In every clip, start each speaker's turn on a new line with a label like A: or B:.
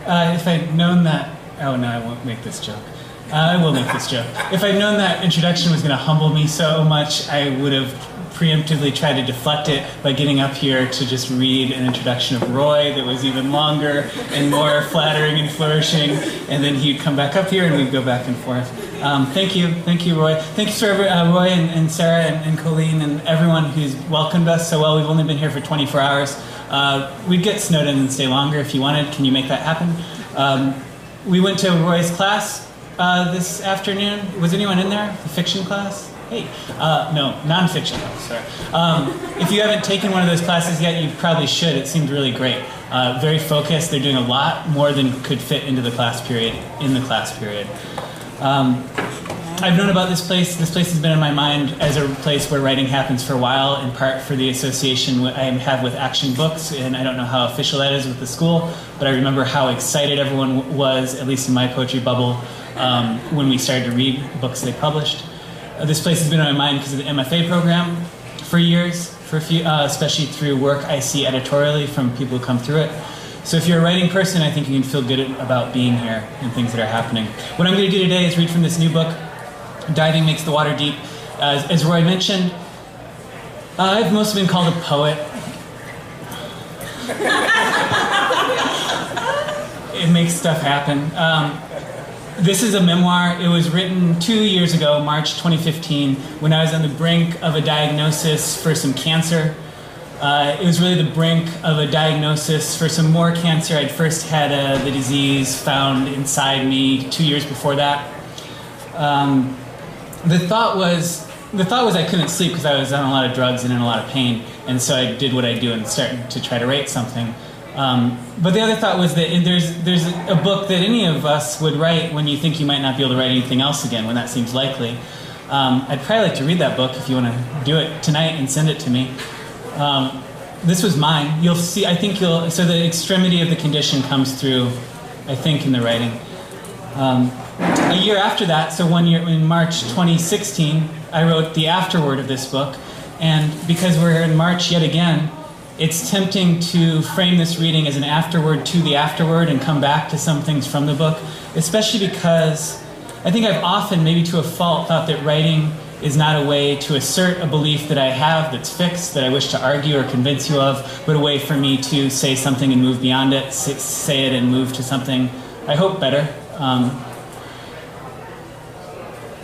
A: if I'd known that, oh no, I won't make this joke. I will make this joke. If I'd known that introduction was going to humble me so much, I would have preemptively tried to deflect it by getting up here to just read an introduction of Roy that was even longer and more flattering and flourishing, and then he'd come back up here and we'd go back and forth. Thank you, Roy. Thank you, Sir Roy and Sarah and Colleen and everyone who's welcomed us so well. We've only been here for 24 hours. We'd get snowed in and stay longer if you wanted. Can you make that happen? We went to Roy's class this afternoon. Was anyone in there? The fiction class? Hey, no, non-fiction class, sorry. If you haven't taken one of those classes yet, you probably should. It seemed really great. Very focused. They're doing a lot more than could fit into the class period, in the class period. I've known about this place. This place has been in my mind as a place where writing happens for a while, in part for the association I have with Action Books, and I don't know how official that is with the school, but I remember how excited everyone was, at least in my poetry bubble, when we started to read books they published. This place has been on my mind because of the MFA program for years, especially through work I see editorially from people who come through it. So if you're a writing person, I think you can feel good about being here and things that are happening. What I'm going to do today is read from this new book, Diving Makes the Water Deep. As Roy mentioned, I've mostly been called a poet. It makes stuff happen. This is a memoir. It was written 2 years ago, March 2015, when I was on the brink of a diagnosis for some cancer. It was really the brink of a diagnosis for some more cancer. I'd first had the disease found inside me 2 years before that. The thought was I couldn't sleep because I was on a lot of drugs and in a lot of pain, and so I did what I do and started to try to write something. But the other thought was that there's a book that any of us would write when you think you might not be able to write anything else again, when that seems likely. I'd probably like to read that book if you want to do it tonight and send it to me. This was mine. You'll see, so the extremity of the condition comes through, I think, in the writing. A year after that, so 1 year, in March 2016, I wrote the afterword of this book, and because we're in March yet again, it's tempting to frame this reading as an afterword to the afterword and come back to some things from the book, especially because I think I've often, maybe to a fault, thought that writing is not a way to assert a belief that I have that's fixed, that I wish to argue or convince you of, but a way for me to say something and move beyond it, say it and move to something, I hope, better.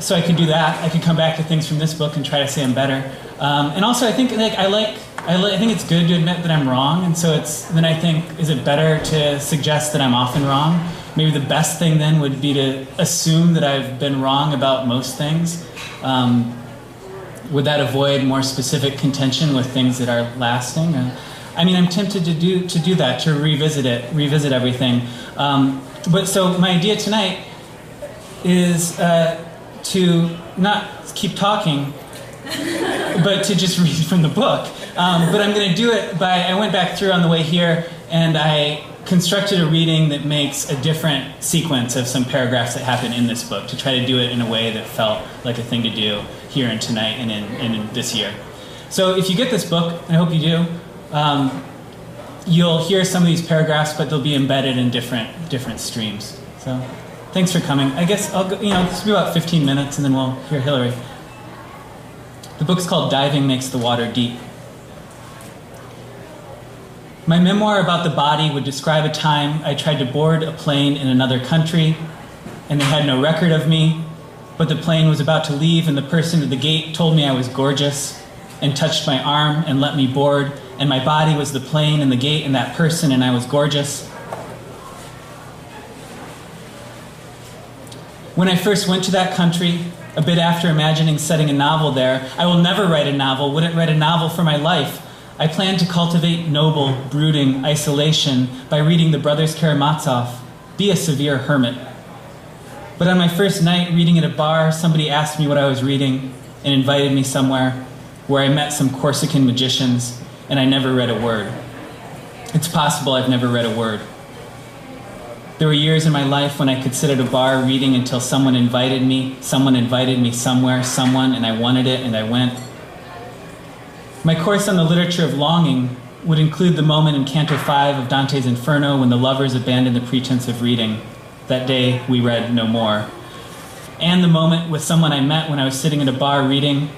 A: So I could do that. I could come back to things from this book and try to say them better. And also, I think I think it's good to admit that I'm wrong, and so then I think, is it better to suggest that I'm often wrong? Maybe the best thing then would be to assume that I've been wrong about most things. Would that avoid more specific contention with things that are lasting? I'm tempted to do that, to revisit everything. But so my idea tonight is to not keep talking, but to just read from the book. But I'm going to do it I went back through on the way here, and I constructed a reading that makes a different sequence of some paragraphs that happen in this book, to try to do it in a way that felt like a thing to do here and tonight and in this year. So if you get this book, and I hope you do, you'll hear some of these paragraphs, but they'll be embedded in different streams. So thanks for coming. I guess I'll go, this will be about 15 minutes, and then we'll hear Hillary. The book's called Diving Makes the Water Deep. My memoir about the body would describe a time I tried to board a plane in another country, and they had no record of me, but the plane was about to leave, and the person at the gate told me I was gorgeous, and touched my arm and let me board, and my body was the plane and the gate and that person, and I was gorgeous. When I first went to that country, a bit after imagining setting a novel there, I will never write a novel, wouldn't write a novel for my life. I planned to cultivate noble, brooding isolation by reading the Brothers Karamazov, be a severe hermit. But on my first night reading at a bar, somebody asked me what I was reading and invited me somewhere where I met some Corsican magicians, and I never read a word. It's possible I've never read a word. There were years in my life when I could sit at a bar reading until someone invited me somewhere, and I wanted it, and I went. My course on the literature of longing would include the moment in Canto 5 of Dante's Inferno when the lovers abandon the pretense of reading. That day, we read no more. And the moment with someone I met when I was sitting at a bar reading.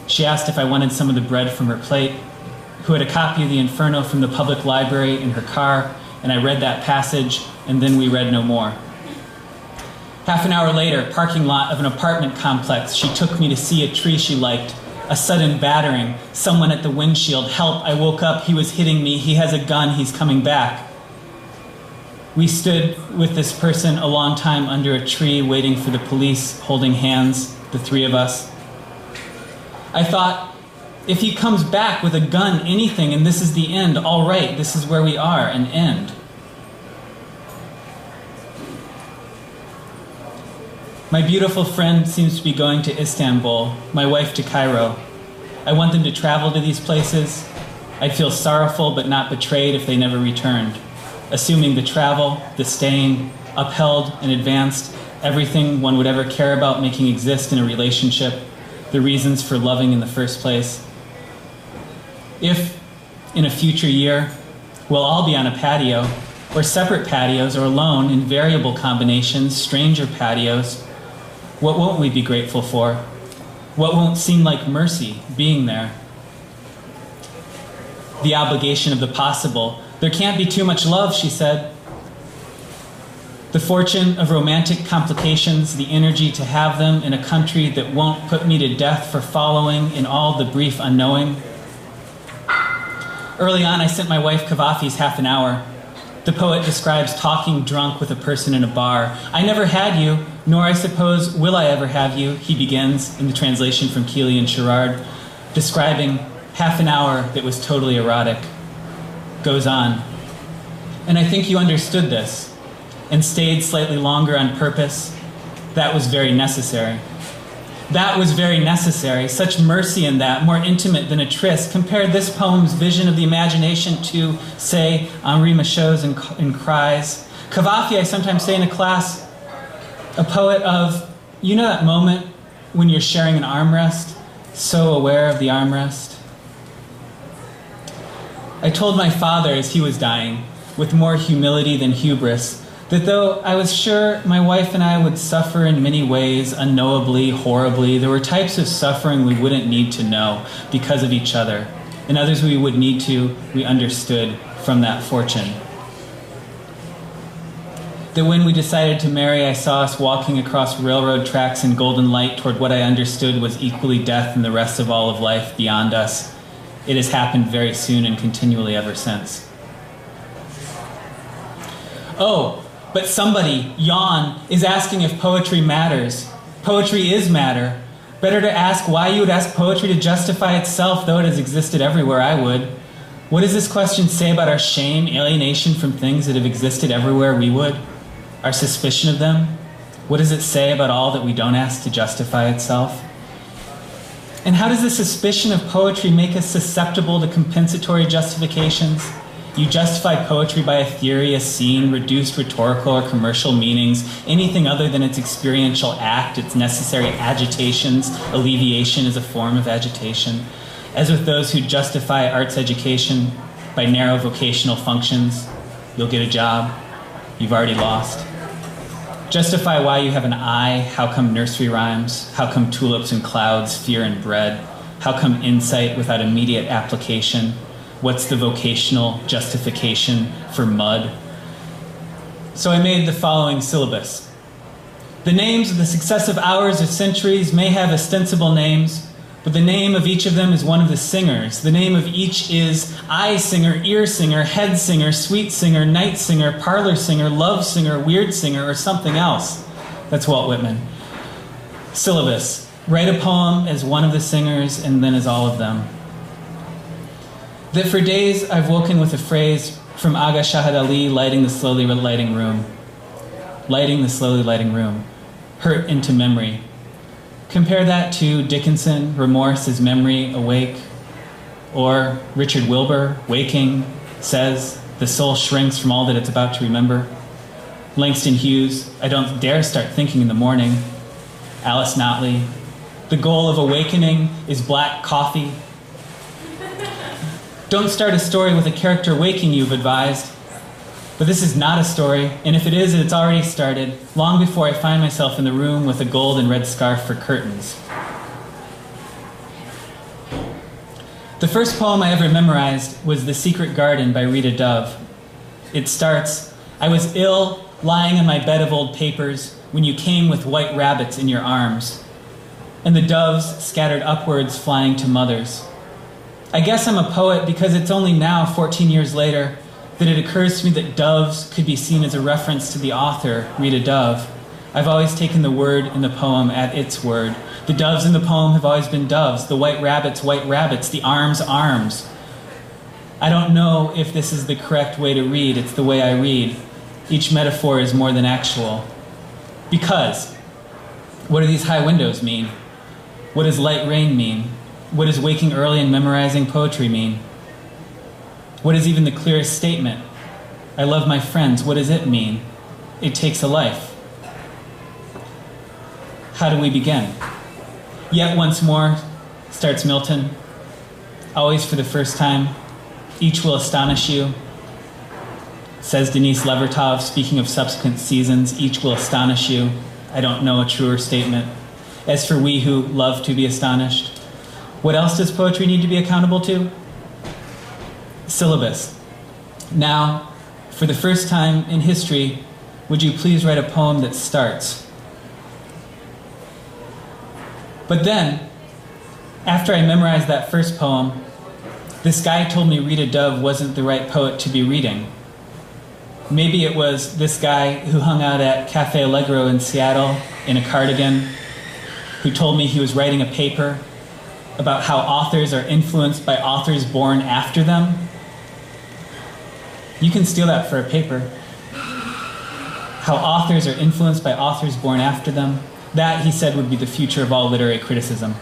A: She asked if I wanted some of the bread from her plate, who had a copy of the Inferno from the public library in her car, and I read that passage, and then we read no more. Half an hour later, parking lot of an apartment complex, she took me to see a tree she liked. A sudden battering, someone at the windshield. Help, I woke up, he was hitting me, he has a gun, he's coming back. We stood with this person a long time under a tree waiting for the police, holding hands, the three of us. I thought, if he comes back with a gun, anything, and this is the end, all right, this is where we are, an end. My beautiful friend seems to be going to Istanbul, my wife to Cairo. I want them to travel to these places. I'd feel sorrowful but not betrayed if they never returned. Assuming the travel, the staying, upheld and advanced everything one would ever care about making exist in a relationship, the reasons for loving in the first place. If, in a future year, we'll all be on a patio, or separate patios, or alone in variable combinations, stranger patios, what won't we be grateful for? What won't seem like mercy being there? The obligation of the possible. There can't be too much love, she said. The fortune of romantic complications, the energy to have them in a country that won't put me to death for following in all the brief unknowing. Early on, I sent my wife Cavafy's Half an Hour. The poet describes talking drunk with a person in a bar. I never had you, nor I suppose will I ever have you, he begins in the translation from Keeley and Sherrard, describing half an hour that was totally erotic. Goes on. And I think you understood this and stayed slightly longer on purpose. That was very necessary. That was very necessary. Such mercy in that, more intimate than a tryst. Compare this poem's vision of the imagination to, say, Henri Michaud's in Cries. Cavafy, I sometimes say in a class, a poet of, you know that moment when you're sharing an armrest, so aware of the armrest? I told my father as he was dying, with more humility than hubris, that though I was sure my wife and I would suffer in many ways, unknowably, horribly, there were types of suffering we wouldn't need to know because of each other, and others we would need to, we understood from that fortune. That when we decided to marry, I saw us walking across railroad tracks in golden light toward what I understood was equally death and the rest of all of life beyond us. It has happened very soon and continually ever since. Oh, but somebody, Jan, is asking if poetry matters. Poetry is matter. Better to ask why you would ask poetry to justify itself, though it has existed everywhere, I would. What does this question say about our shame, alienation from things that have existed everywhere we would? Our suspicion of them? What does it say about all that we don't ask to justify itself? And how does the suspicion of poetry make us susceptible to compensatory justifications? You justify poetry by a theory, a scene, reduced rhetorical or commercial meanings, anything other than its experiential act, its necessary agitations, alleviation is a form of agitation. As with those who justify arts education by narrow vocational functions, you'll get a job, you've already lost. Justify why you have an eye, how come nursery rhymes, how come tulips and clouds, fear and bread, how come insight without immediate application. What's the vocational justification for mud? So I made the following syllabus. The names of the successive hours or centuries may have ostensible names, but the name of each of them is one of the singers. The name of each is eye singer, ear singer, head singer, sweet singer, night singer, parlor singer, love singer, weird singer, or something else. That's Walt Whitman. Syllabus. Write a poem as one of the singers and then as all of them. That for days I've woken with a phrase from Aga Shahid Ali, lighting the slowly lighting room. Lighting the slowly lighting room. Hurt into memory. Compare that to Dickinson, remorse as memory awake. Or Richard Wilbur, waking, says, the soul shrinks from all that it's about to remember. Langston Hughes, I don't dare start thinking in the morning. Alice Notley, the goal of awakening is black coffee. Don't start a story with a character waking, you've advised. But this is not a story, and if it is, it's already started, long before I find myself in the room with a gold and red scarf for curtains. The first poem I ever memorized was The Secret Garden by Rita Dove. It starts, I was ill, lying on my bed of old papers, when you came with white rabbits in your arms, and the doves scattered upwards, flying to mothers. I guess I'm a poet because it's only now, 14 years later, that it occurs to me that doves could be seen as a reference to the author, Rita Dove. I've always taken the word in the poem at its word. The doves in the poem have always been doves, the white rabbits, the arms, arms. I don't know if this is the correct way to read, it's the way I read. Each metaphor is more than actual. Because, what do these high windows mean? What does light rain mean? What does waking early and memorizing poetry mean? What is even the clearest statement? I love my friends, what does it mean? It takes a life. How do we begin? Yet once more, starts Milton. Always for the first time, each will astonish you. Says Denise Levertov, speaking of subsequent seasons, each will astonish you. I don't know a truer statement. As for we who love to be astonished, what else does poetry need to be accountable to? Syllabus. Now, for the first time in history, would you please write a poem that starts? But then, after I memorized that first poem, this guy told me Rita Dove wasn't the right poet to be reading. Maybe it was this guy who hung out at Cafe Allegro in Seattle in a cardigan, who told me he was writing a paper about how authors are influenced by authors born after them. You can steal that for a paper. How authors are influenced by authors born after them. That, he said, would be the future of all literary criticism.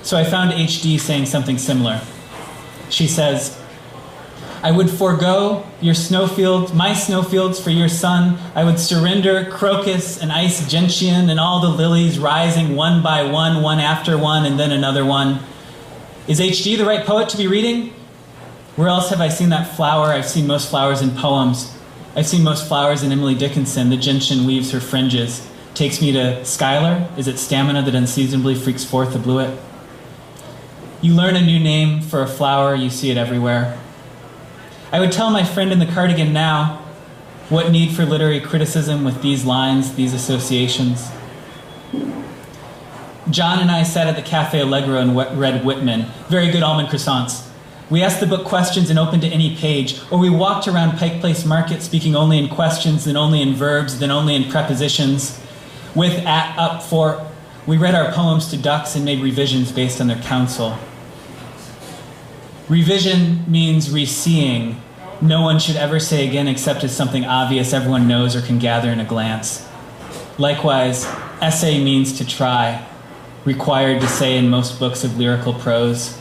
A: So I found HD saying something similar. She says, I would forego your snowfields, my snowfields for your son. I would surrender crocus and ice gentian and all the lilies rising one by one, one after one, and then another one. Is HD the right poet to be reading? Where else have I seen that flower? I've seen most flowers in poems. I've seen most flowers in Emily Dickinson. The gentian weaves her fringes. Takes me to Schuyler. Is it stamina that unseasonably freaks forth the bluet? You learn a new name for a flower, you see it everywhere. I would tell my friend in the cardigan now, what need for literary criticism with these lines, these associations? John and I sat at the Cafe Allegro and read Whitman. Very good almond croissants. We asked the book questions and opened to any page, or we walked around Pike Place Market speaking only in questions, then only in verbs, then only in prepositions. With, at, up, for, we read our poems to ducks and made revisions based on their counsel. Revision means re-seeing. No one should ever say again except as something obvious everyone knows or can gather in a glance. Likewise, essay means to try, required to say in most books of lyrical prose.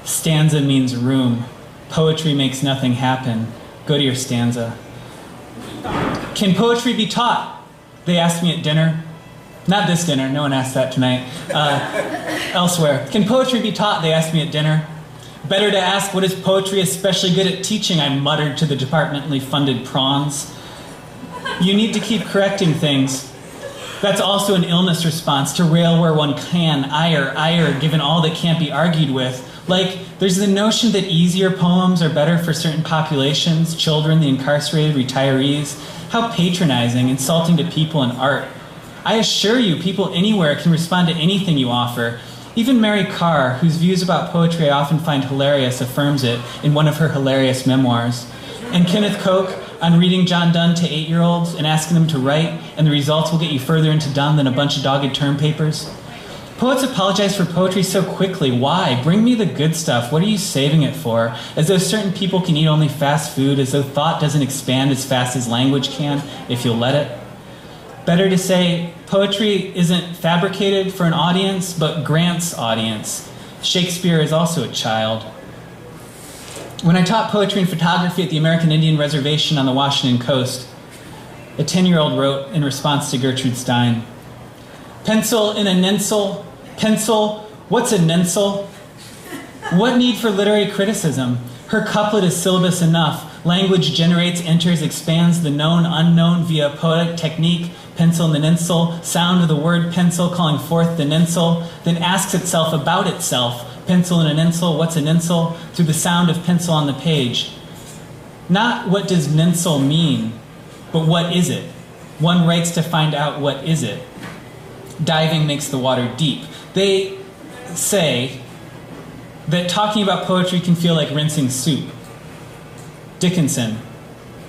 A: Stanza means room. Poetry makes nothing happen. Go to your stanza. Can poetry be taught? They asked me at dinner. Not this dinner, no one asked that tonight. Elsewhere. Can poetry be taught? They asked me at dinner. Better to ask, what is poetry especially good at teaching? I muttered to the departmentally funded prawns. You need to keep correcting things. That's also an illness response, to rail where one can, ire, given all that can't be argued with. Like, there's the notion that easier poems are better for certain populations, children, the incarcerated, retirees. How patronizing, insulting to people and art. I assure you, people anywhere can respond to anything you offer. Even Mary Carr, whose views about poetry I often find hilarious, affirms it in one of her hilarious memoirs. And Kenneth Koch, on reading John Donne to 8-year-olds and asking them to write, and the results will get you further into Donne than a bunch of dogged term papers. Poets apologize for poetry so quickly. Why? Bring me the good stuff. What are you saving it for? As though certain people can eat only fast food, as though thought doesn't expand as fast as language can, if you'll let it. Better to say, poetry isn't fabricated for an audience, but Grant's audience. Shakespeare is also a child. When I taught poetry and photography at the American Indian Reservation on the Washington coast, a 10-year-old wrote in response to Gertrude Stein, "Pencil in a nensel, pencil, what's a nensel?" What need for literary criticism? Her couplet is syllabus enough. Language generates, enters, expands the known, unknown via poetic technique, pencil ninsel, sound of the word pencil calling forth the ninsel, then asks itself about itself, pencil and a ninsel, what's a ninsel, through the sound of pencil on the page. Not what does ninsel mean, but what is it? One writes to find out what is it. Diving makes the water deep. They say that talking about poetry can feel like rinsing soup. Dickinson,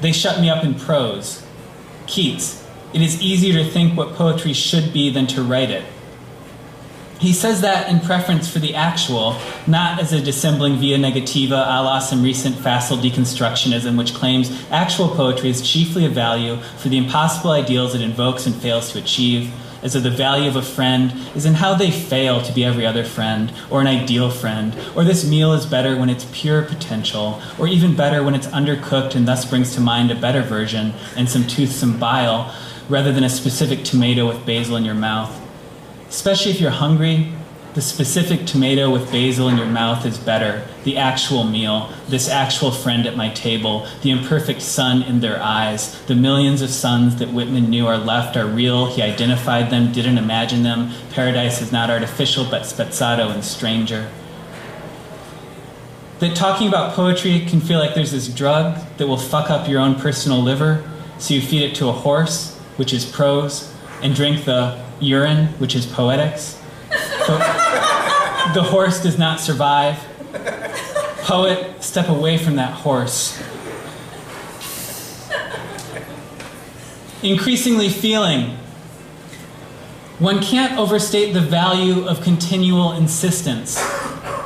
A: they shut me up in prose. Keats, it is easier to think what poetry should be than to write it. He says that in preference for the actual, not as a dissembling via negativa a la some recent facile deconstructionism which claims actual poetry is chiefly of value for the impossible ideals it invokes and fails to achieve, as though the value of a friend is in how they fail to be every other friend, or an ideal friend, or this meal is better when it's pure potential, or even better when it's undercooked and thus brings to mind a better version and some toothsome bile, rather than a specific tomato with basil in your mouth. Especially if you're hungry, the specific tomato with basil in your mouth is better. The actual meal, this actual friend at my table, the imperfect sun in their eyes, the millions of suns that Whitman knew are left are real. He identified them, didn't imagine them. Paradise is not artificial, but spezzato and stranger. That talking about poetry can feel like there's this drug that will fuck up your own personal liver, so you feed it to a horse, which is prose, and drink the urine, which is poetics. But the horse does not survive. Poet, step away from that horse. Increasingly feeling. One can't overstate the value of continual insistence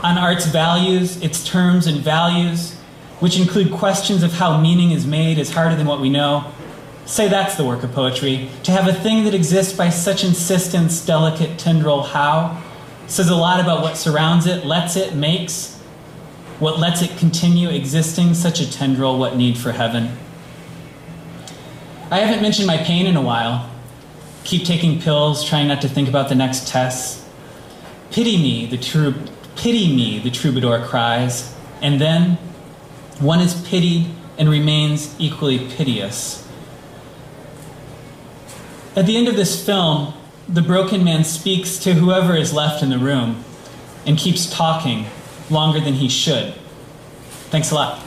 A: on art's values, its terms and values, which include questions of how meaning is made is harder than what we know. Say that's the work of poetry. To have a thing that exists by such insistence, delicate tendril, how, says a lot about what surrounds it, lets it, makes, what lets it continue existing, such a tendril, what need for heaven. I haven't mentioned my pain in a while. Keep taking pills, trying not to think about the next tests. Pity me, the troubadour cries. And then, one is pitied and remains equally piteous. At the end of this film, the broken man speaks to whoever is left in the room and keeps talking longer than he should. Thanks a lot.